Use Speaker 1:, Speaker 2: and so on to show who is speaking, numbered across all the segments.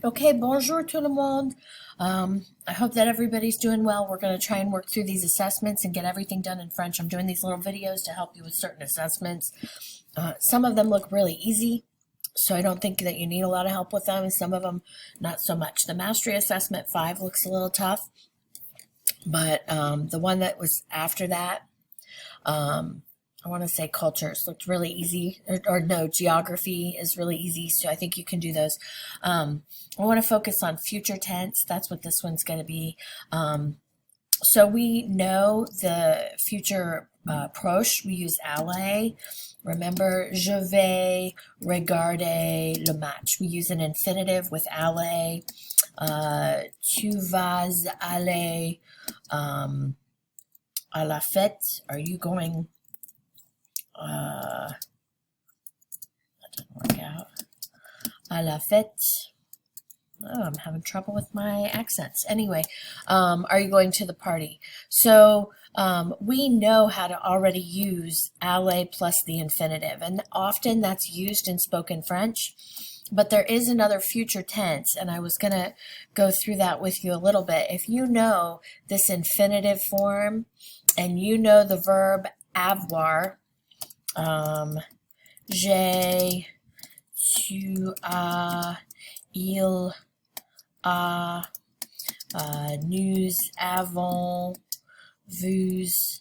Speaker 1: Okay, bonjour tout le monde. I hope that everybody's doing well. We're going to try and work through these assessments and get everything done in French. I'm doing these little videos to help you with certain assessments. Some of them look really easy, so I don't think that you need a lot of help with them, and some of them not so much. The Mastery Assessment 5 looks a little tough, but the one that was after that, I want to say cultures looked really easy, or no, geography is really easy, so I think you can do those. I want to focus on future tense. That's what this one's going to be. So we know the future proche, we use aller. Remember, je vais regarder le match. We use an infinitive with aller. Tu vas aller à la fête. Are you going? That didn't work out. À la fête. Oh, I'm having trouble with my accents. Anyway, are you going to the party? So we know how to already use aller plus the infinitive, and often that's used in spoken French. But there is another future tense, and I was going to go through that with you a little bit. If you know this infinitive form, and you know the verb avoir, j'ai, tu as, il a, nous avons, vous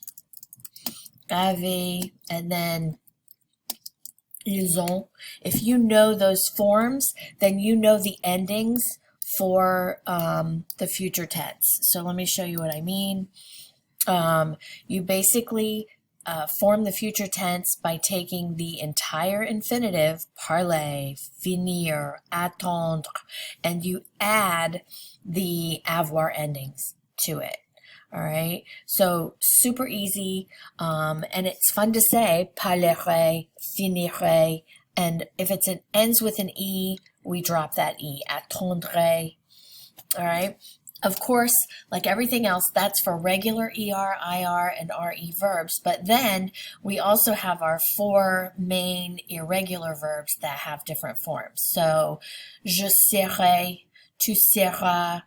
Speaker 1: avez, and then ils ont. If you know those forms, then you know the endings for the future tense. So let me show you what I mean. You basically form the future tense by taking the entire infinitive, parler, finir, attendre, and you add the avoir endings to it. All right, so super easy, and it's fun to say, parlerai, finirai, and if it ends with an E, we drop that E, attendrai. All right. Of course, like everything else, that's for regular ER, IR, and RE verbs. But then we also have our four main irregular verbs that have different forms. So, je serai, tu seras.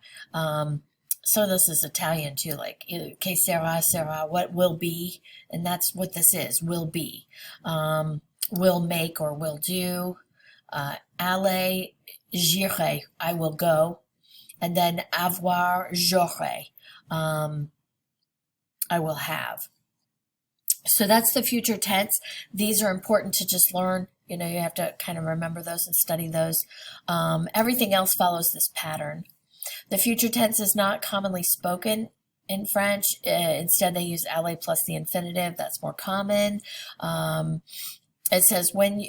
Speaker 1: So this is Italian too, like che sera, sera, what will be. And that's what this is, will be. Will make or will do. Aller, j'irai, I will go. And then avoir, j'aurai, I will have. So that's the future tense. These are important to just learn. You know, you have to kind of remember those and study those. Everything else follows this pattern. The future tense is not commonly spoken in French. Instead, they use aller plus the infinitive. That's more common. It says when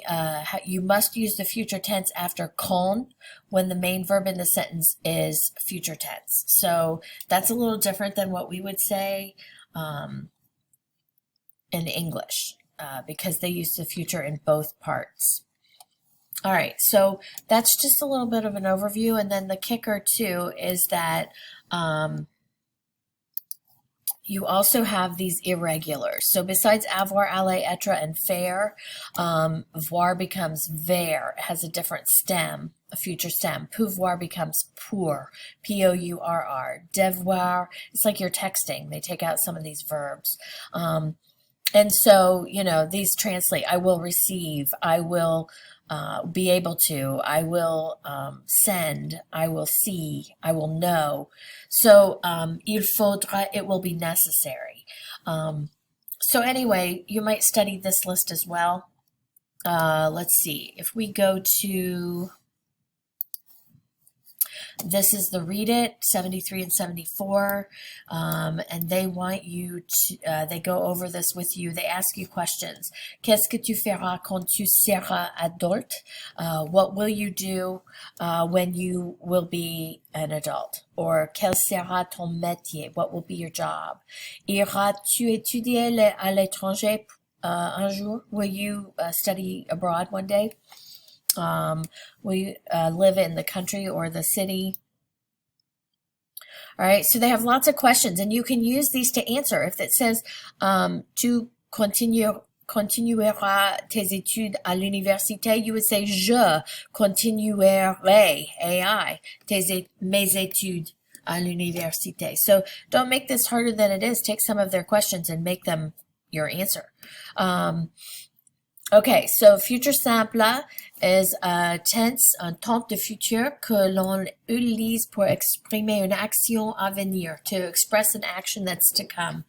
Speaker 1: you must use the future tense after con when the main verb in the sentence is future tense. So that's a little different than what we would say in English because they use the future in both parts. All right, so that's just a little bit of an overview, and then the kicker too is that you also have these irregulars. So besides avoir, aller, être, and faire, voir becomes ver. It has a different stem, a future stem. Pouvoir becomes pour, P-O-U-R-R. Devoir, it's like you're texting. They take out some of these verbs. And so, you know, these translate. I will receive, I will be able to, I will send, I will see, I will know. So il faudra, it will be necessary. So anyway, you might study this list as well. Let's see, if we go to, this is the read it, 73 and 74, and they want you to, they go over this with you. They ask you questions. Qu'est-ce que tu feras quand tu seras adulte? What will you do when you will be an adult? Or quel sera ton métier? What will be your job? Iras-tu étudier à l'étranger un jour? Will you study abroad one day? Will you live in the country or the city? All right, so they have lots of questions, and you can use these to answer. If it says, tu continueras continueras tes études à l'université, you would say je continuerai, AI, mes études à l'université. So don't make this harder than it is. Take some of their questions and make them your answer. Okay, so futur simple is a tense, un temps de futur que l'on utilise pour exprimer une action à venir, to express an action that's to come.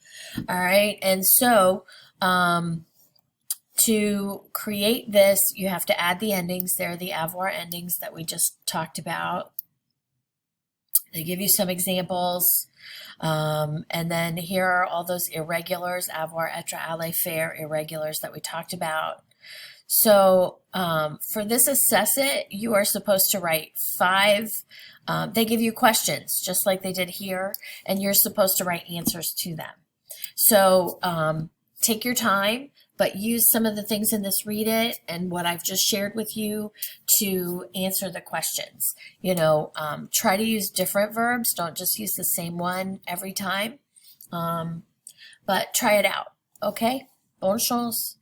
Speaker 1: All right, and so to create this, you have to add the endings. They're the avoir endings that we just talked about. They give you some examples. And then here are all those irregulars, avoir, être, aller, faire, irregulars that we talked about. So for this assess it, you are supposed to write 5. They give you questions just like they did here, and you're supposed to write answers to them. So take your time, but use some of the things in this read it and what I've just shared with you to answer the questions. You know, try to use different verbs. Don't just use the same one every time, but try it out. Okay? Bonne chance.